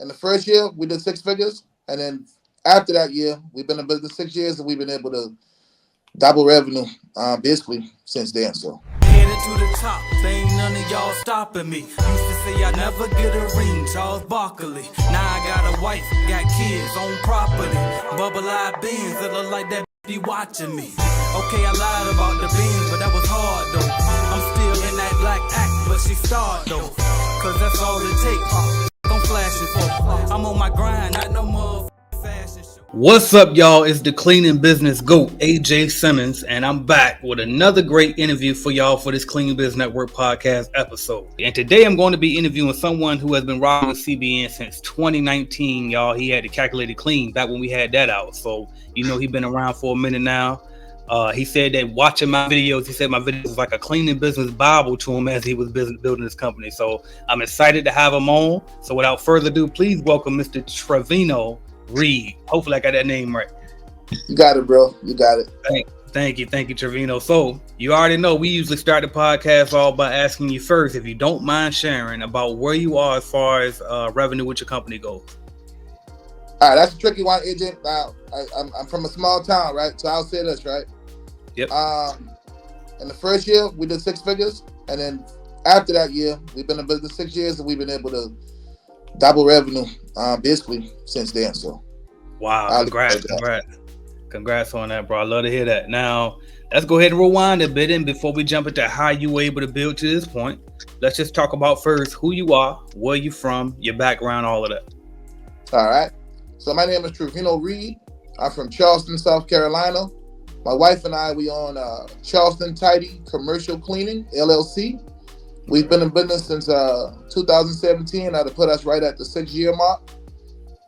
In the first year, we did six figures, and then after that year, we've been in business 6 years, and we've been able to double revenue, basically since then. So. Headed to the top, there ain't none of y'all stopping me. Used to say I never get a ring, Charles Barkley. Now I got a wife, got kids, own property. Bubble-eyed beans that look like that be watching me. Okay, I lied about the beans, but that was hard though. I'm still in that black act, but she starred though. Cause that's all it takes. I'm flashing for. I'm on my grind, not no more fashion show. What's up, y'all? It's the Cleaning Business GOAT, AJ Simmons, and I'm back with another great interview for y'all for this Cleaning Business Network podcast episode. And today I'm going to be interviewing someone who has been rocking with CBN since 2019, y'all. He had the Calculated Clean back when we had that out. So, you know, he's been around for a minute now. He said that watching my videos, he said my videos was like a cleaning business Bible to him as he was building his company. So I'm excited to have him on. So without further ado, please welcome Mr. Trevino Reed. Hopefully I got that name right. You got it, bro. You got it. Thank you, Trevino. So you already know we usually start the podcast all by asking you first, if you don't mind sharing about where you are as far as revenue with your company goes. All right, that's a tricky one, AJ. Now, I'm from a small town, right? So I'll say this, right? Yep. In the first year, we did six figures, and then after that year, we've been in business 6 years, and we've been able to double revenue, basically since then. So, wow, congrats on that, bro. I love to hear that. Now, let's go ahead and rewind a bit, and before we jump into how you were able to build to this point, let's just talk about first who you are, where you from, your background, all of that. All right. So my name is Trevino Reed. I'm from Charleston, South Carolina. My wife and I, we own Charleston Tidy Commercial Cleaning, LLC. We've been in business since 2017. That'll put us right at the 6-year mark.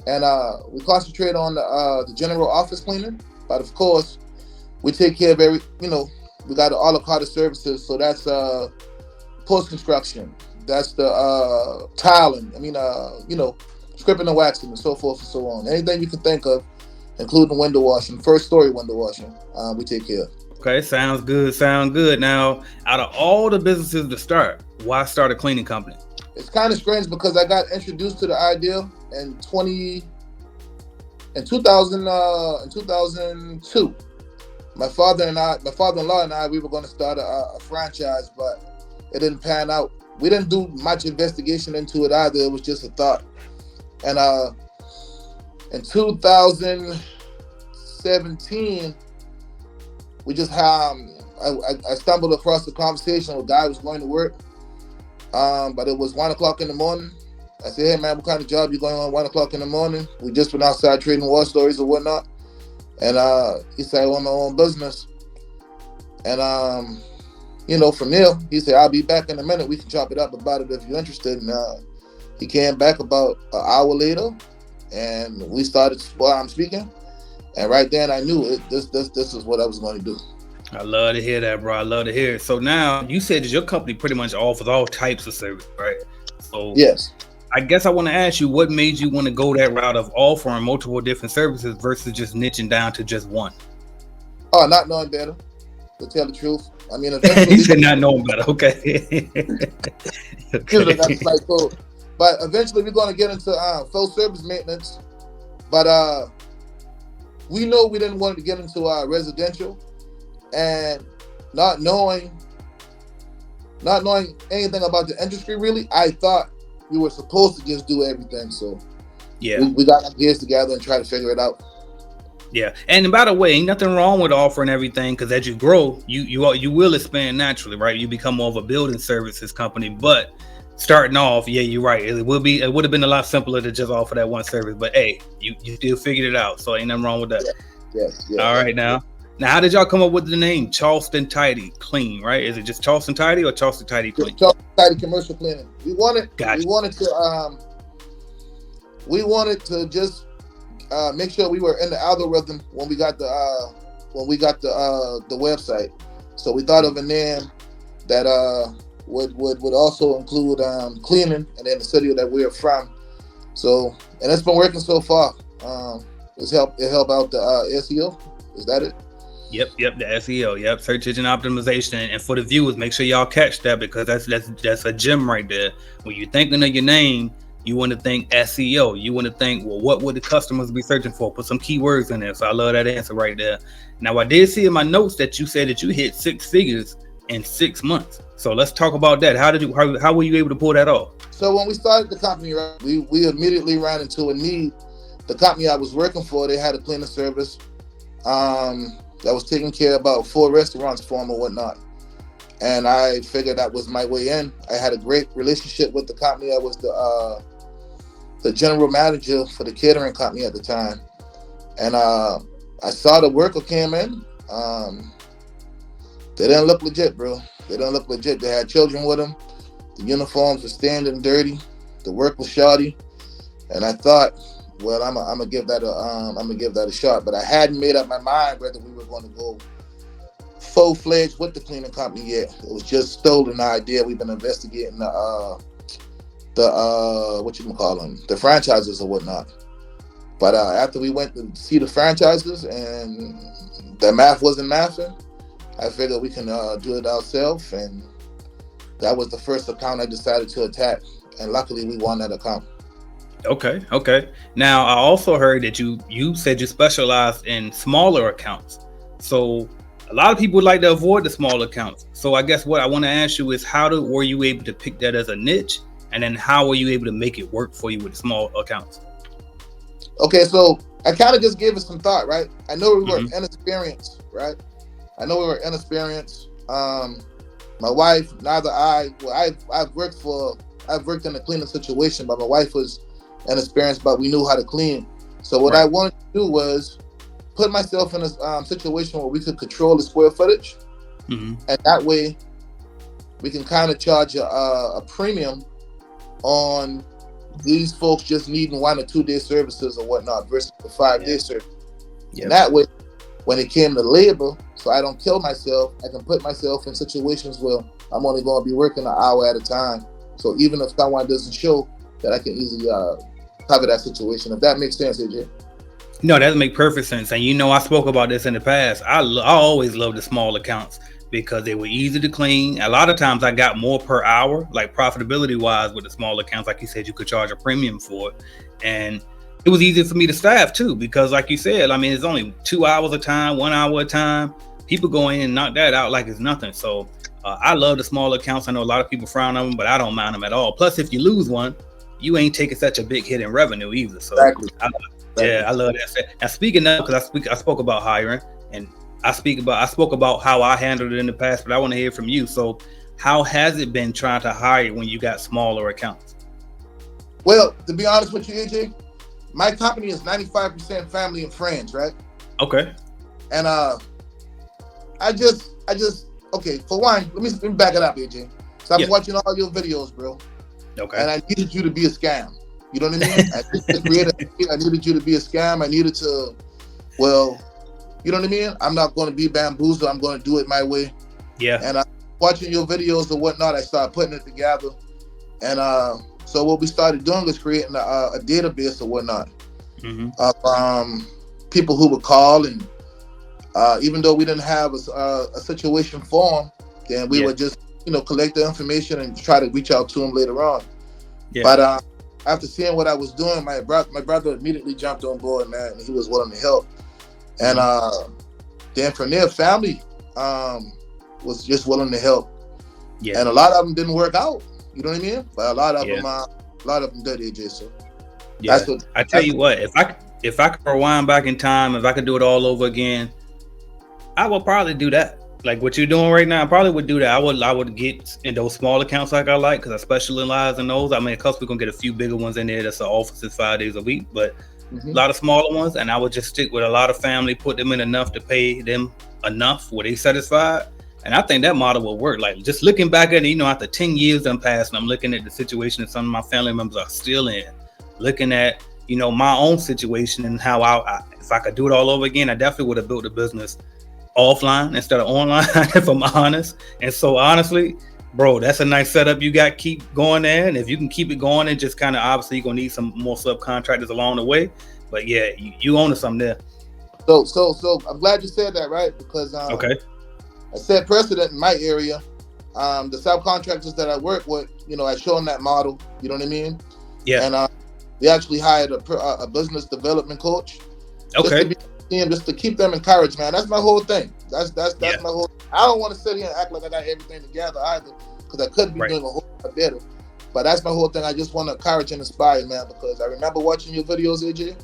And we concentrate on the general office cleaning. But of course, we take care of we got all the cart services. So that's post-construction. That's the tiling. Scripting and waxing and so forth and so on. Anything you can think of, including window washing, first story window washing, we take care of. Okay, sounds good. Now, out of all the businesses to start, why start a cleaning company? It's kind of strange because I got introduced to the idea in 2002. My father-in-law and I, we were going to start a franchise, but it didn't pan out. We didn't do much investigation into it either. It was just a thought. And in 2017, we just I stumbled across a conversation with a guy who was going to work, but it was 1 o'clock in the morning. I said, "Hey man, what kind of job you going on 1 o'clock in the morning?" We just been outside trading war stories or whatnot, and he said, "I own my own business," and from there, he said, "I'll be back in a minute. We can chop it up about it if you're interested." And he came back about an hour later, and we started speaking. And right then, I knew it. This is what I was going to do. I love to hear that, bro. I love to hear it. So now, you said that your company pretty much offers all types of service, right? So yes. I guess I want to ask you, what made you want to go that route of offering multiple different services versus just niching down to just one? Oh, not knowing better, to tell the truth. I mean, eventually, you said not knowing better. Okay. Okay. That's like cool. But eventually we're going to get into full service maintenance. But we know we didn't want to get into residential, and not knowing anything about the industry really, I thought we were supposed to just do everything. So yeah, we got our gears together and try to figure it out. Yeah, and by the way, ain't nothing wrong with offering everything, because as you grow, you will expand naturally, right? You become more of a building services company, but starting off, yeah, you're right. It would have been a lot simpler to just offer that one service, but hey, you still figured it out, so ain't nothing wrong with that. Yes. All right, now how did y'all come up with the name Charleston Tidy Clean? Right? Is it just Charleston Tidy or Charleston Tidy Clean? Charleston Tidy Commercial Cleaning. We wanted to just make sure we were in the algorithm when we got the website. So we thought of a name that would also include cleaning and then the city that we're from. So, and it's been working so far. It helped out the SEO. Is that it? Yep, the SEO. Yep, search engine optimization. And for the viewers, make sure y'all catch that, because that's a gem right there. When you're thinking of your name, You want to think SEO. You want to think, well, what would the customers be searching for? Put some keywords in there. So I love that answer right there. Now, I did see in my notes that you said that you hit 6 figures in 6 months. So let's talk about that. How were you able to pull that off? So when we started the company, right, we immediately ran into a need. The company I was working for, they had a cleaning service that was taking care of about 4 restaurants for them or whatnot. And I figured that was my way in. I had a great relationship with the company. I was the general manager for the catering company at the time. And I saw the worker came in. They didn't look legit, bro. They didn't look legit. They had children with them. The uniforms were standing dirty. The work was shoddy. And I thought, well, I'm gonna give that a shot. But I hadn't made up my mind whether we were going to go full-fledged with the cleaning company yet. It was just stolen idea. We've been investigating the franchises or whatnot. But after we went to see the franchises and the math wasn't mathing, I figured we can do it ourselves, and that was the first account I decided to attack. And luckily, we won that account. Okay. Now, I also heard that you said you specialized in smaller accounts. So a lot of people would like to avoid the small accounts. So I guess what I want to ask you is were you able to pick that as a niche? And then how were you able to make it work for you with small accounts? Okay, so I kind of just gave it some thought, right? I know we were inexperienced, right? My wife, I've worked in a cleaning situation, but my wife was inexperienced, but we knew how to clean. So what I wanted to do was put myself in a situation where we could control the square footage, and that way we can kind of charge a premium on these folks just needing 1 or 2 day services or whatnot versus the 5-day service. Yep. And that way, when it came to labor, so I don't kill myself, I can put myself in situations where I'm only going to be working an hour at a time. So even if someone doesn't show, that I can easily cover that situation. If that makes sense, AJ. No, that makes perfect sense. And I spoke about this in the past. I always love the small accounts because they were easy to clean. A lot of times I got more per hour, like profitability wise with the small accounts. Like you said, you could charge a premium for it. And it was easy for me to staff too, because like you said, I mean, it's only 2 hours a time, 1 hour a time. People go in and knock that out like it's nothing. So I love the small accounts. I know a lot of people frown on them, but I don't mind them at all. Plus, if you lose one, you ain't taking such a big hit in revenue either. So exactly. I love that. And speaking of, because I spoke about hiring, and I spoke about how I handled it in the past, but I want to hear from you. So how has it been trying to hire when you got smaller accounts? Well, to be honest with you, AJ, my company is 95% family and friends, right? Okay. And I just okay, for one, let me back it up, AJ. So I've been watching all your videos, bro. Okay. And I needed you to be a scam. You know what I mean? I needed you to be a scam. I needed to, well, you know what I mean? I'm not going to be bamboozled. I'm going to do it my way. Yeah. And watching your videos and whatnot, I started putting it together. And so what we started doing was creating a database or whatnot of people who would call. And even though we didn't have a situation form, then we would just, collect the information and try to reach out to them later on. Yeah. But after seeing what I was doing, my brother immediately jumped on board, man, and he was willing to help. And then from there, family was just willing to help. Yeah. And a lot of them didn't work out. You know what I mean? But a lot of them did, AJ. So yeah, I tell you what, if I could rewind back in time, if I could do it all over again, I would probably do that. Like what you're doing right now, I probably would do that. I would get in those small accounts like I like, because I specialize in those. I mean, of course, we're gonna get a few bigger ones in there. That's the offices 5 days a week, but a lot of smaller ones. And I would just stick with a lot of family, put them in enough to pay them enough where they satisfied. And I think that model will work. Like just looking back at it, after 10 years done passed, and I'm looking at the situation that some of my family members are still in, looking at, my own situation and how if I could do it all over again, I definitely would have built a business offline instead of online, if I'm honest. And so honestly, bro, that's a nice setup you got. Keep going there. And if you can keep it going, and just kind of obviously you're gonna need some more subcontractors along the way. But yeah, you own something there. So I'm glad you said that, right? Because I set precedent in my area. The subcontractors that I work with, I show them that model. You know what I mean? Yeah. And we actually hired a business development coach. Okay. Just to keep them encouraged, man. That's my whole thing. That's Yeah. my whole. I don't want to sit here and act like I got everything together either, because I could be Right. doing a whole lot better. But that's my whole thing. I just want to encourage and inspire, man, because I remember watching your videos, AJ.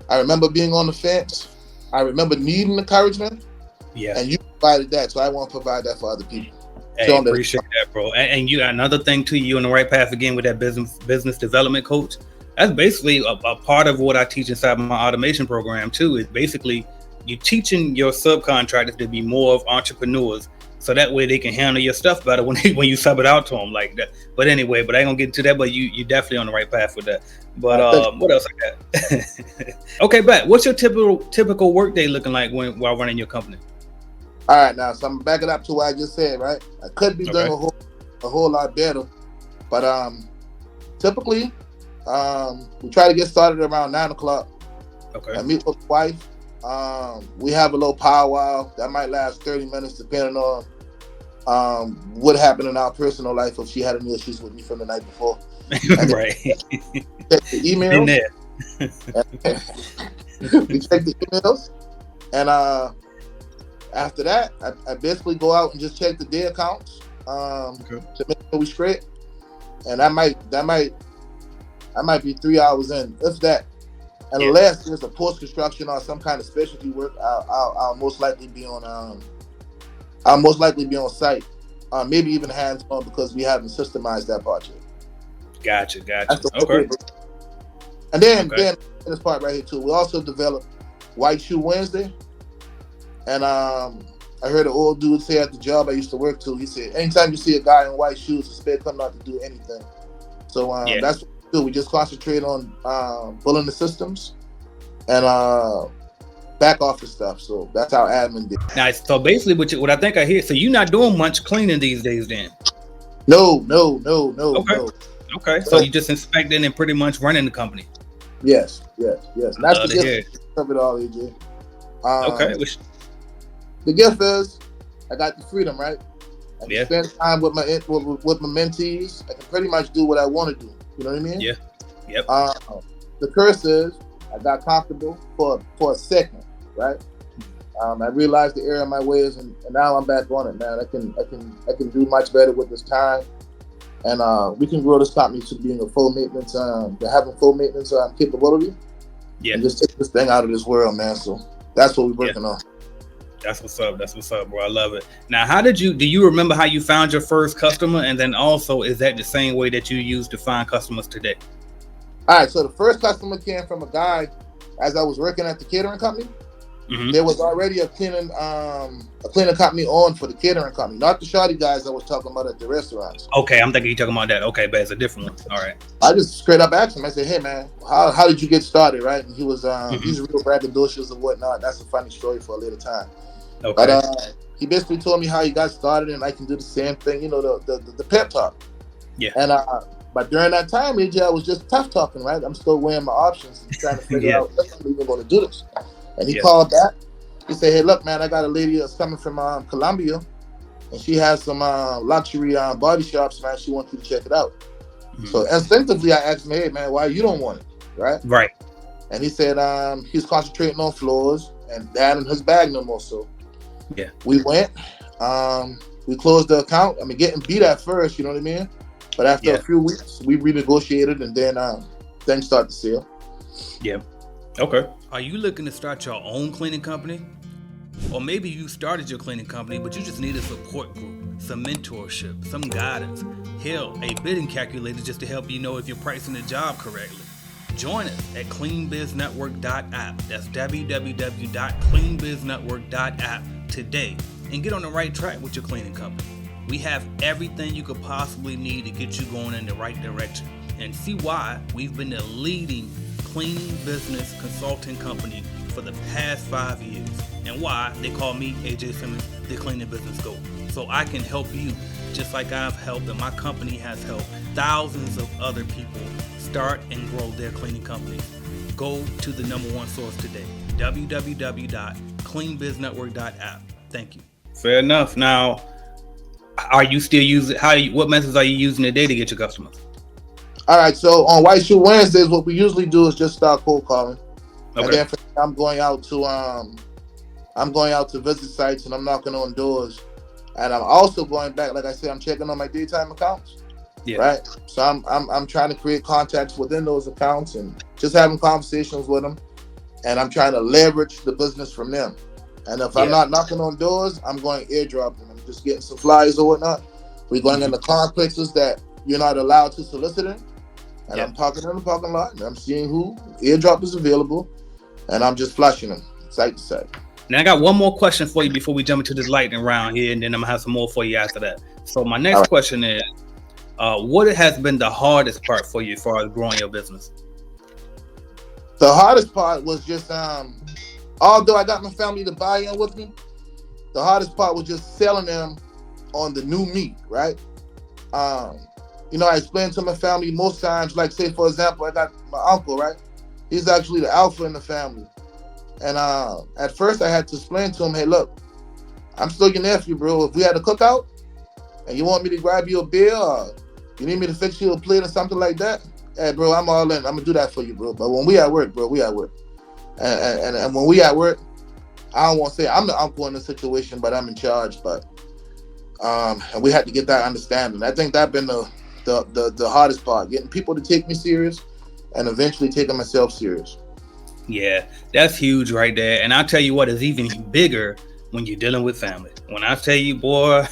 I remember being on the fence. I remember needing encouragement, Yeah. and you provided that. So I want to provide that for other people. Hey, appreciate that, bro. And you another thing too, you on the right path again with that business development coach. That's basically a part of what I teach inside my automation program too. Is basically you teaching your subcontractors to be more of entrepreneurs, so that way they can handle your stuff better when you sub it out to them like that. But anyway, but I ain't gonna get into that. But you definitely on the right path with that. But what else I got? Okay, but what's your typical work day looking like while running your company? All right, now, so I'm backing up to what I just said, right? I could be doing a whole lot better, but typically, we try to get started around 9 o'clock. Okay. I meet with the wife. We have a little powwow that might last 30 minutes, depending on what happened in our personal life, if she had any issues with me from the night before. Right. Check the emails. In there. We check the emails, and after that, I basically go out and just check the day accounts to make sure we straight. And that might be 3 hours in, if that. Unless there's a post construction or some kind of specialty work, I'll most likely be on site, maybe even hands on, because we haven't systemized that part yet. Gotcha. Okay. And then this part right here too, we also developed White Shoe Wednesday. And I heard an old dude say at the job I used to work to, he said, anytime you see a guy in white shoes, expect him not to do anything. So that's what we do. We just concentrate on building the systems and back office stuff. So that's how admin did. Nice. So basically what I think I hear, so you're not doing much cleaning these days then? No. Okay. So you just inspecting and pretty much running the company? Yes. And that's the gift of it all, AJ. Okay. The gift is I got the freedom, right? I can spend time with my mentees. I can pretty much do what I want to do. You know what I mean? Yeah. Yep. The curse is I got comfortable for a second, right? I realized the error of my ways, and now I'm back on it, man. I can do much better with this time, and we can grow this company to being a full maintenance, to having full maintenance capability. Yeah. And just take this thing out of this world, man. So that's what we're working on. That's what's up, bro. I love it. Now, do you remember how you found your first customer? And then also, is that the same way that you use to find customers today? All right. So the first customer came from a guy, as I was working at the catering company. Mm-hmm. There was already a cleaning company on for the catering company, not the shoddy guys I was talking about at the restaurants. Okay. I'm thinking you're talking about that. Okay. But it's a different one. All right. I just straight up asked him. I said, hey, man, how did you get started? Right. And he was, he's real braggadocious and whatnot. That's a funny story for a later time. Okay. But he basically told me how he got started, and I can do the same thing, the pep talk. Yeah. And but during that time, AJ, I was just tough talking, right? I'm still weighing my options and trying to figure out if I'm even going to do this. And he called back. He said, hey, look, man, I got a lady that's coming from Colombia, and she has some luxury body shops, man. She wants you to check it out. Mm-hmm. So instinctively, I asked him, hey, man, why you don't want it, right? Right. And he said he's concentrating on floors and that in his bag no more. So we went, we closed the account. I mean, getting beat at first, you know what I mean? But after a few weeks, we renegotiated, and then things started to sell. Yeah. Okay. Are you looking to start your own cleaning company? Or maybe you started your cleaning company, but you just need a support group, some mentorship, some guidance. Hell, a bidding calculator just to help you know if you're pricing the job correctly. Join us at cleanbiznetwork.app. That's www.cleanbiznetwork.app today and get on the right track with your cleaning company. We have everything you could possibly need to get you going in the right direction, and see why we've been the leading cleaning business consulting company for the past 5 years, and why they call me, AJ Simmons, the cleaning business GOAT. So I can help you just like I've helped, and my company has helped thousands of other people start and grow their cleaning companies. Go to the number one source today, www.cleanbiznetwork.app. Thank you. Fair enough. Now, are you still using, what methods are you using today to get your customers? All right, so on White Shoe Wednesdays, what we usually do is just start cold calling, and Okay. then I'm going out to visit sites and I'm knocking on doors, and I'm also going back. Like I said, I'm checking on my daytime accounts. Yeah. Right. So I'm trying to create contacts within those accounts and just having conversations with them, and I'm trying to leverage the business from them. And if I'm not knocking on doors, I'm going airdropping. I'm just getting some flyers or whatnot. We're going into complexes that you're not allowed to solicit in. And I'm parking in the parking lot and I'm seeing who airdrop is available, and I'm just flushing them site to site. Now I got one more question for you before we jump into this lightning round here, and then I'm gonna have some more for you after that. So my next question is, what has been the hardest part for you as far as growing your business? The hardest part was just, although I got my family to buy in with me, the hardest part was just selling them on the new me, right? You know, I explained to my family most times, like say for example, I got my uncle, right? He's actually the alpha in the family. And at first I had to explain to him, hey, look, I'm still your nephew, bro. If we had a cookout and you want me to grab you a beer or you need me to fix you a plate or something like that, hey, bro, I'm all in. I'm going to do that for you, bro. But when we at work, bro, we at work. And when we at work, I don't want to say I'm the uncle in the situation, but I'm in charge. But and we had to get that understanding. I think that's been the hardest part, getting people to take me serious and eventually taking myself serious. Yeah, that's huge right there. And I'll tell you what, it's even bigger when you're dealing with family. When I tell you, boy,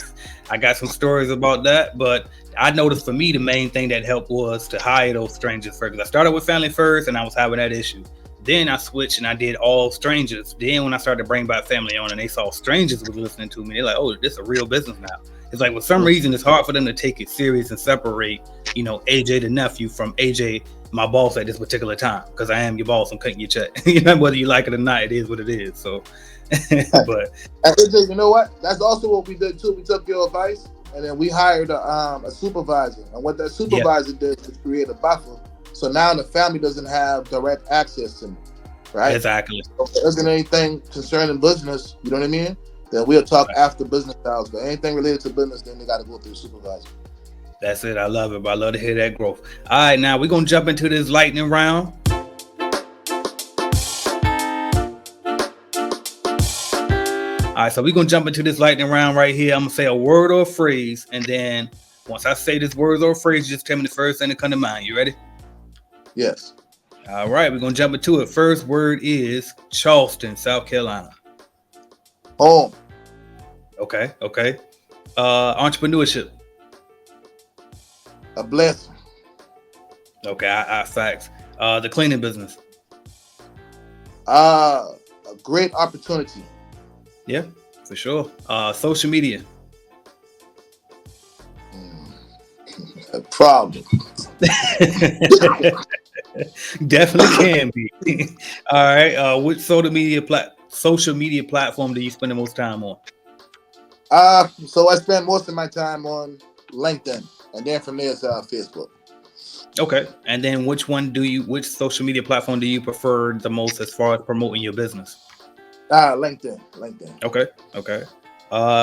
I got some stories about that, but I noticed for me, the main thing that helped was to hire those strangers first. Because I started with family first and I was having that issue. Then I switched and I did all strangers. Then when I started to bring back family on and they saw strangers was listening to me, they're like, oh, this is a real business now. It's like, for some reason, it's hard for them to take it serious and separate, you know, AJ the nephew from AJ, my boss at this particular time, because I am your boss. I'm cutting your check. You know, whether you like it or not, it is what it is. So, but AJ, you know what? That's also what we did too. We took your advice and then we hired a supervisor. And what that supervisor did was create a buffer. So now the family doesn't have direct access to me, right? Exactly. So if there isn't anything concerning business, you know what I mean? Then we'll talk after business hours. But anything related to business, then they got to go through the supervisor. That's it. I love it. But I love to hear that growth. All right, now we're going to jump into this lightning round. All right, so we're going to jump into this lightning round right here. I'm going to say a word or a phrase. And then once I say this word or phrase, just tell me the first thing that comes to mind. You ready? Yes. All right, we're going to jump into it. First word is Charleston, South Carolina. Home. Okay. Entrepreneurship. A blessing. Okay, I facts. The cleaning business. A great opportunity. Yeah, for sure. Social media. A problem. Definitely can be. All right. Which social media platform do you spend the most time on? So I spend most of my time on LinkedIn, and then from there it's Facebook. Okay. And then which social media platform do you prefer the most as far as promoting your business? LinkedIn. Okay.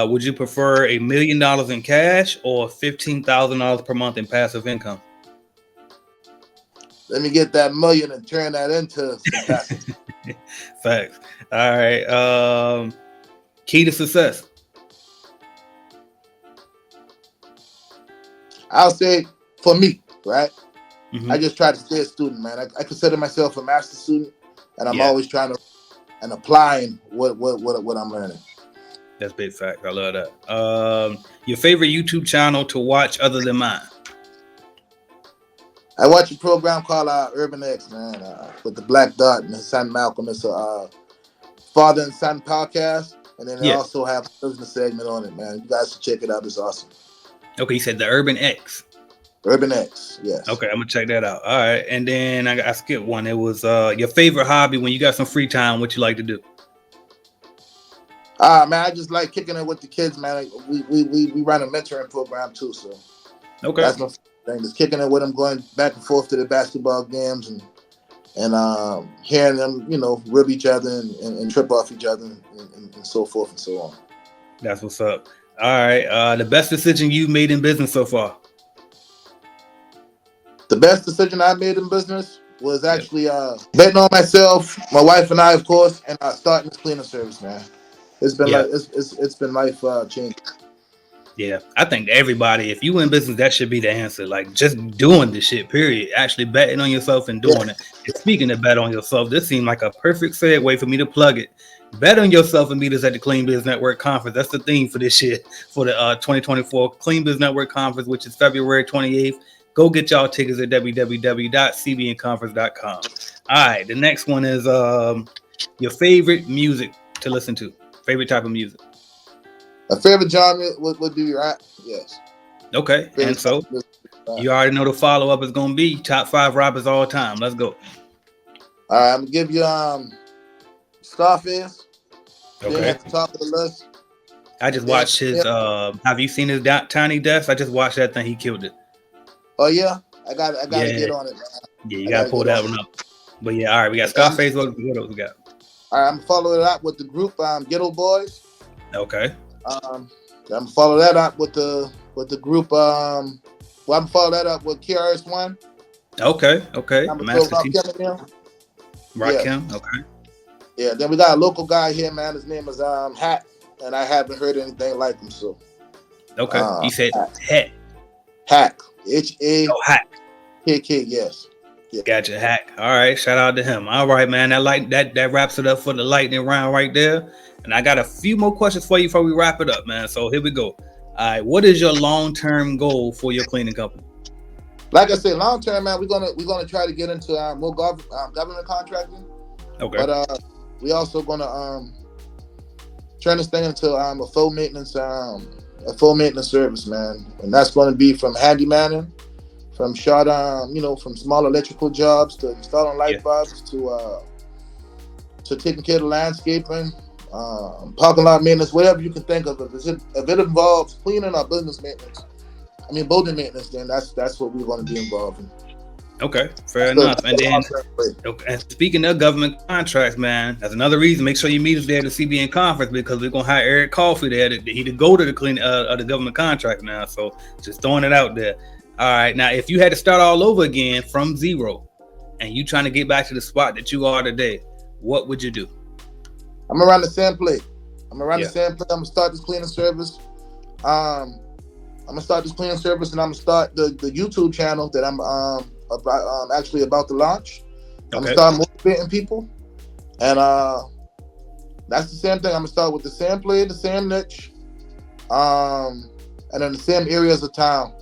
Would you prefer $1 million in cash or $15,000 per month in passive income? Let me get that million and turn that into some passive. Facts. All right. Key to success. I'll say for me, right? Mm-hmm. I just try to stay a student, man. I consider myself a master student, and I'm always trying to and applying what I'm learning. That's big fact. I love that. Your favorite YouTube channel to watch other than mine? I watch a program called Urban X, man, with the Black Dot and his son Malcolm. It's a father and son podcast, and then they also have a business segment on it, man. You guys should check it out. It's awesome. Okay, you said the Urban X. Urban X, yes. Okay, I'm gonna check that out. All right, and then I skipped one. It was your favorite hobby when you got some free time. What you like to do? Man, I just like kicking it with the kids, man. We run a mentoring program too, so okay, that's my thing. Just kicking it with them, going back and forth to the basketball games and hearing them, rib each other and trip off each other and so forth and so on. That's what's up. All right, the best decision you've made in business so far? The The best decision I made in business was actually betting on myself, my wife and I, of course, and starting this cleaning service, man. It's been Yeah. like it's been life changing. Yeah, I think everybody, if you in business, that should be the answer. Like just doing the shit, period. Actually betting on yourself and doing it. And speaking of bet on yourself, this seemed like a perfect segue for me to plug it. Bet on yourself and meet us at the Clean Biz Network Conference. That's the theme for this shit, for the 2024 Clean Biz Network Conference, which is February 28th. Go get y'all tickets at www.cbnconference.com. All right, the next one is your favorite music to listen to. Favorite type of music. My favorite genre would be rap. Yes. Okay, and so you already know the follow-up is gonna be top 5 rappers all time. Let's go. All right, I'm gonna give you Scarface. Okay. At the top of the list. I just watched his. Have you seen his Tiny Desk? I just watched that thing. He killed it. Oh yeah, I got to get on it, man. Yeah, you gotta pull that one up. But yeah, all right, we got Scarface. What else we got? All right, I'm following it up with the group Ghetto Boys. Okay. I'm gonna follow that up with the group. I'm gonna follow that up with KRS-One. Okay. Master T. Rakim. Okay. Yeah. Then we got a local guy here, man. His name is Hack, and I haven't heard anything like him. So. Okay. You said Hack. Hack. H-A. Oh, Hack. K-K. Yes. Yeah. Gotcha. Hack. All right. Shout out to him. All right, man. That wraps it up for the lightning round right there. And I got a few more questions for you before we wrap it up, man. So here we go. All right, what is your long-term goal for your cleaning company? Like I said, long-term, man, we're gonna try to get into more government contracting. Okay. But we also gonna turn this thing into a full maintenance service, man. And that's gonna be from handymanning, from from small electrical jobs to installing light bulbs to taking care of the landscaping. Parking lot maintenance, whatever you can think of. If it involves cleaning or building maintenance, then that's what we're going to be involved in. Okay, fair enough. And then, and speaking of government contracts, man, that's another reason. Make sure you meet us there at the CBN conference because we're gonna hire Eric Coffey there to go to the the government contract now. So just throwing it out there. All right, now if you had to start all over again from zero, and you trying to get back to the spot that you are today, what would you do? I'm gonna run the same play. I'm gonna start this cleaning service. I'm gonna start this cleaning service, and I'm gonna start the YouTube channel that I'm actually about to launch. I'm gonna start motivating people, and that's the same thing. I'm gonna start with the same play, the same niche, and in the same areas of town,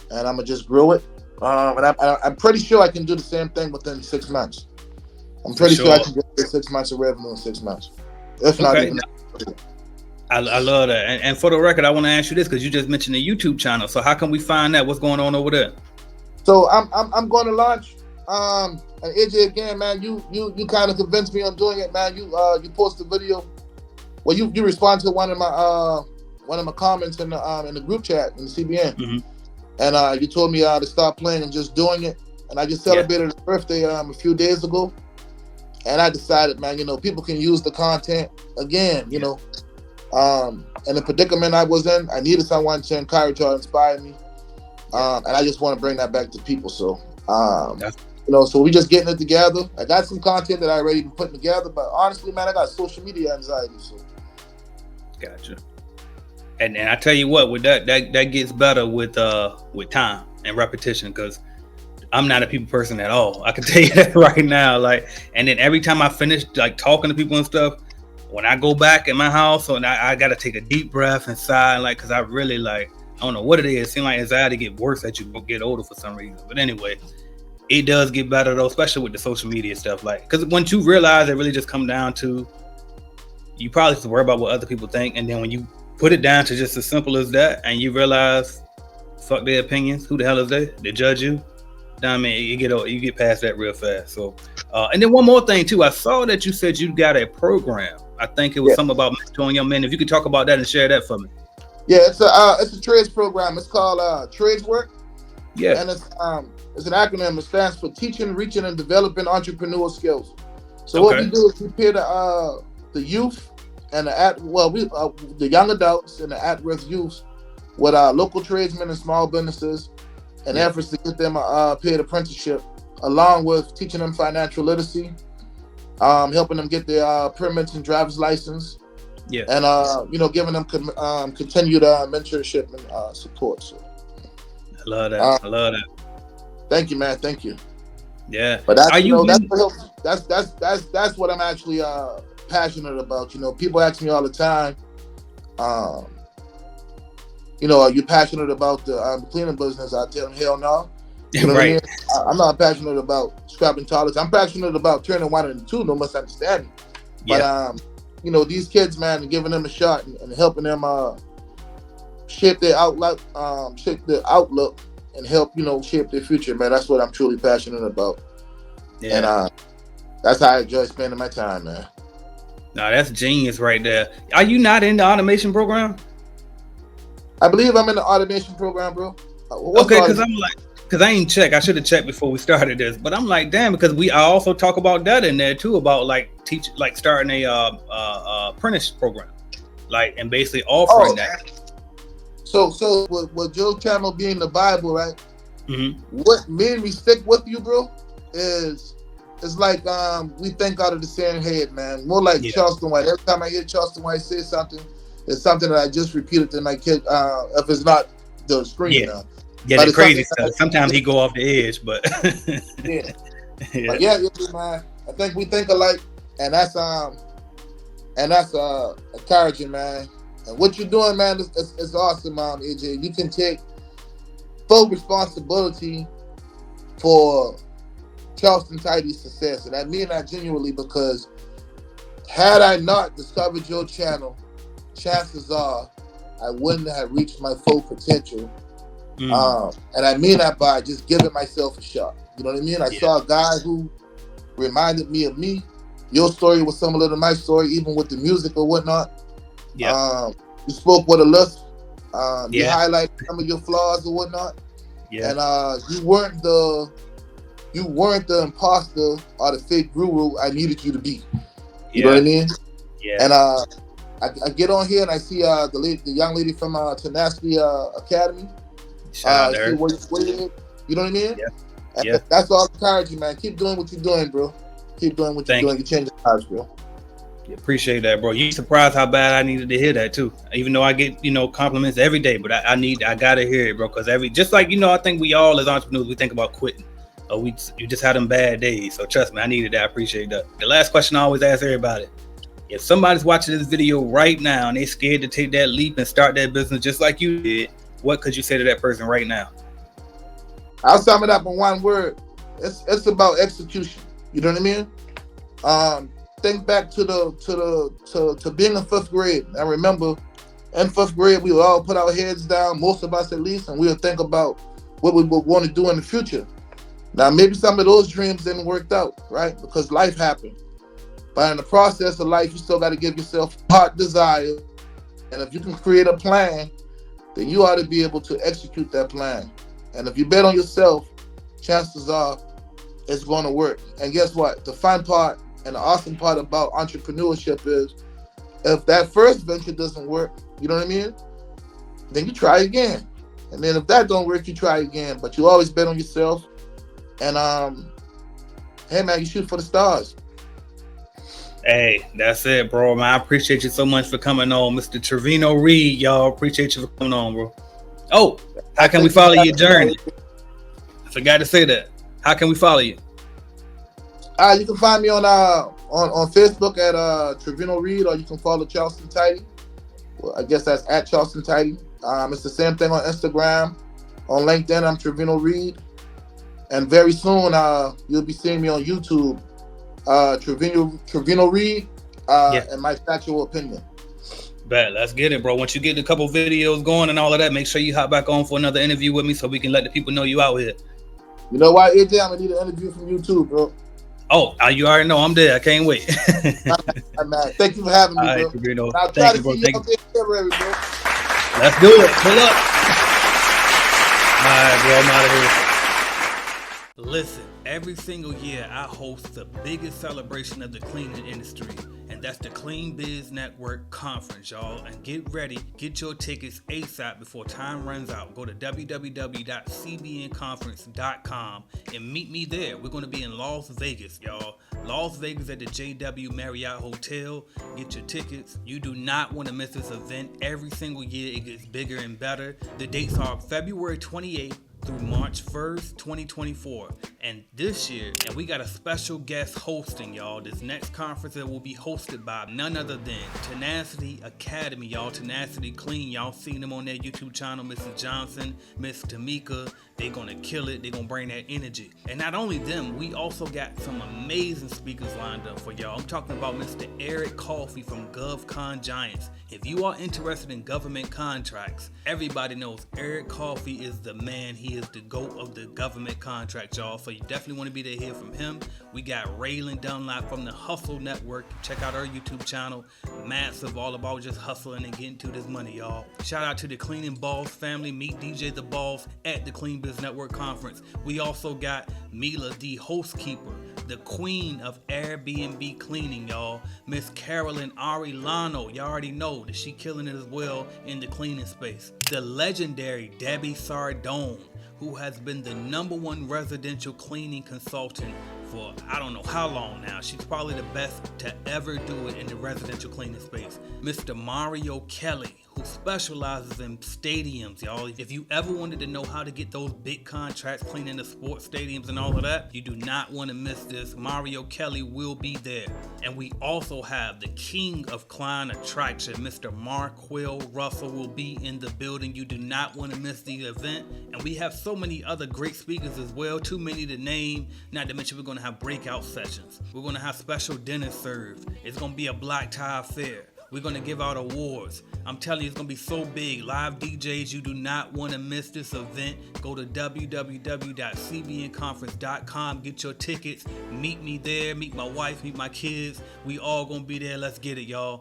and I'm gonna just grow it. And I'm pretty sure I can do the same thing within 6 months. I'm pretty sure I can get 6 months of revenue in 6 months. If not even. I love that. And for the record, I want to ask you this because you just mentioned the YouTube channel. So how can we find that? What's going on over there? So I'm going to launch. And AJ, again, man, you kind of convinced me on doing it, man. You posted a video. Well, you responded to one of my comments in the group chat in the CBN, and you told me to start playing and just doing it. And I just celebrated his birthday a few days ago. And I decided, man, people can use the content again, and the predicament I was in, I needed someone to encourage or inspire me. And I just want to bring that back to people. So, so we just getting it together. I got some content that I already been putting together, but honestly, man, I got social media anxiety. So, gotcha. And I tell you what, with that gets better with time and repetition because I'm not a people person at all. I can tell you that right now. And then every time I finish talking to people and stuff, when I go back in my house, and I got to take a deep breath and sigh, because I really I don't know what it is. It seems like anxiety get worse as you get older for some reason. But anyway, it does get better though, especially with the social media stuff. Because once you realize it really just come down to, you probably have to worry about what other people think, and then when you put it down to just as simple as that, and you realize, fuck their opinions. Who the hell is they? They judge you. I mean, you get past that real fast. So, and then one more thing too. I saw that you said you got a program. I think it was something about mentoring young men. If you could talk about that and share that for me. Yeah, it's a trades program. It's called Tradeswork. Yeah, and it's an acronym. It stands for Teaching, Reaching, and Developing Entrepreneurial Skills. So what we do is we pair the youth and the young adults and the at-risk youth with local tradesmen and small businesses. in efforts to get them a paid apprenticeship, along with teaching them financial literacy, helping them get their permits and driver's license, and giving them continued mentorship and support. So I love that. I love that. Thank you, man. Thank you. Yeah. But that's what I'm actually passionate about. People ask me all the time, are you passionate about the cleaning business? I tell them, hell no. You know what I mean? I'm not passionate about scrapping toilets. I'm passionate about turning one into two. No misunderstanding. But these kids, man, and giving them a shot and helping them shape their outlook, and help shape their future, man. That's what I'm truly passionate about. And that's how I enjoy spending my time, man. No, that's genius right there. Are you not in the automation program? I believe I'm in the automation program, bro. Okay, because I ain't checked. I should have checked before we started this, but I'm like, damn, because I also talk about that in there too, about starting a apprentice program, and basically offering that. So with Joe's channel being the Bible, right? Mm-hmm. What made me stick with you, bro, is it's like we think out of the same head, man. More like Charleston White. Every time I hear Charleston White say something, it's something that I just repeated to my kid. If it's not the screen, yeah, the crazy stuff. Sometimes he go off the edge, but yeah. But man. I think we think alike, and that's encouraging, man. And what you're doing, man, is awesome, AJ. You can take full responsibility for Charleston Tidy's success, and I mean that genuinely, because had I not discovered your channel, chances are I wouldn't have reached my full potential. And I mean that by just giving myself a shot. You know what I mean? I saw a guy who reminded me of me. Your story was similar to my story, even with the music or whatnot. You spoke with a lisp. You highlighted some of your flaws or whatnot. And you weren't the imposter or the fake guru I needed you to be. You know what I mean? And I get on here and I see the young lady from Tenacity Academy. You know what I mean? And that's all encouraging, man. Keep doing what you're doing, bro. Keep doing what you're doing. You're changing lives, bro. Appreciate that, bro. You surprised how bad I needed to hear that too. Even though I get compliments every day, but I gotta hear it, bro. Because just like I think we all as entrepreneurs, we think about quitting. You just had them bad days. So trust me, I needed that. I appreciate that. The last question I always ask everybody: if somebody's watching this video right now and they're scared to take that leap and start that business just like you did, what could you say to that person right now? I'll sum it up in one word. It's about execution. You know what I mean? Think back to being in fifth grade. I remember in fifth grade we would all put our heads down, most of us at least, and we would think about what we would want to do in the future. Now maybe some of those dreams didn't work out, right? Because life happened. But in the process of life, you still got to give yourself heart desire. And if you can create a plan, then you ought to be able to execute that plan. And if you bet on yourself, chances are it's going to work. And guess what? The fun part and the awesome part about entrepreneurship is if that first venture doesn't work, you know what I mean? Then you try again. And then if that don't work, you try again. But you always bet on yourself. And hey man, you shoot for the stars. Hey, that's it, bro, man. I appreciate you so much for coming on, Mr. Trevino Reed. Y'all appreciate you for coming on, bro. Oh, how can we follow your journey? I forgot to say that. How can we follow you? You can find me on Facebook at Trevino Reed, or you can follow Charleston Tidy. Well, I guess that's at Charleston Tidy. It's the same thing on Instagram. On LinkedIn, I'm Trevino Reed. And very soon, you'll be seeing me on YouTube. Trevino Reed and my factual opinion. Bet, let's get it, bro. Once you get a couple videos going and all of that, make sure you hop back on for another interview with me so we can let the people know you out here. You know why, AJ? I'm gonna need an interview from you too, bro. Oh, you already know I'm there. I can't wait. Man, thank you for having me, bro. Right, Trevino. I'll try to see you out there in February, bro. Let's do it. Pull up. All right, bro. I'm out of here. Listen, every single year I host the biggest celebration of the cleaning industry, and That's the Clean Biz Network Conference, y'all. And get ready, get your tickets ASAP before time runs out. Go to www.cbnconference.com and meet me there. We're going to be in Las Vegas, y'all. Las Vegas at the JW Marriott Hotel. Get your tickets. You do not want to miss this event. Every single year it gets bigger and better. The dates are February 28th through March 1st, 2024. And this year, and we got a special guest hosting, y'all. This next conference that will be hosted by none other than Tenacity Academy, y'all. Tenacity Clean, y'all seen them on their YouTube channel. Mrs. Johnson, Miss Tamika, they gonna kill it. They gonna bring that energy. And not only them, we also got some amazing speakers lined up for y'all. I'm talking about Mr. Eric Coffey from GovCon Giants. If you are interested in government contracts, everybody knows Eric Coffey is the man. He is the GOAT of the government contract, y'all. So you definitely want to be there to hear from him. We got Raylan Dunlap from the Hustle Network. Check out our YouTube channel. Massive, all about just hustling and getting to this money, y'all. Shout out to the Cleaning Balls family. Meet DJ The Balls at the Clean Biz Network Conference. We also got Mila, the housekeeper, the queen of Airbnb cleaning, y'all. Miss Carolyn Arilano. Y'all already know that she killing it as well in the cleaning space. The legendary Debbie Sardone, who has been the #1 residential cleaning consultant for I don't know how long now. She's probably the best to ever do it in the residential cleaning space. Mr. Mario Kelly, who specializes in stadiums, y'all. If you ever wanted to know how to get those big contracts cleaning the sports stadiums and all of that, you do not want to miss this. Mario Kelly will be there. And we also have the king of Klein attraction, Mr. Marquell Russell will be in the building. You do not want to miss the event. And we have so many other great speakers as well, too many to name. Not to mention we're going to have breakout sessions. We're going to have special dinners served. It's going to be a black tie affair. We're going to give out awards. I'm telling you, it's going to be so big. Live DJs, you do not want to miss this event. Go to www.cbnconference.com. Get your tickets. Meet me there. Meet my wife. Meet my kids. We all going to be there. Let's get it, y'all.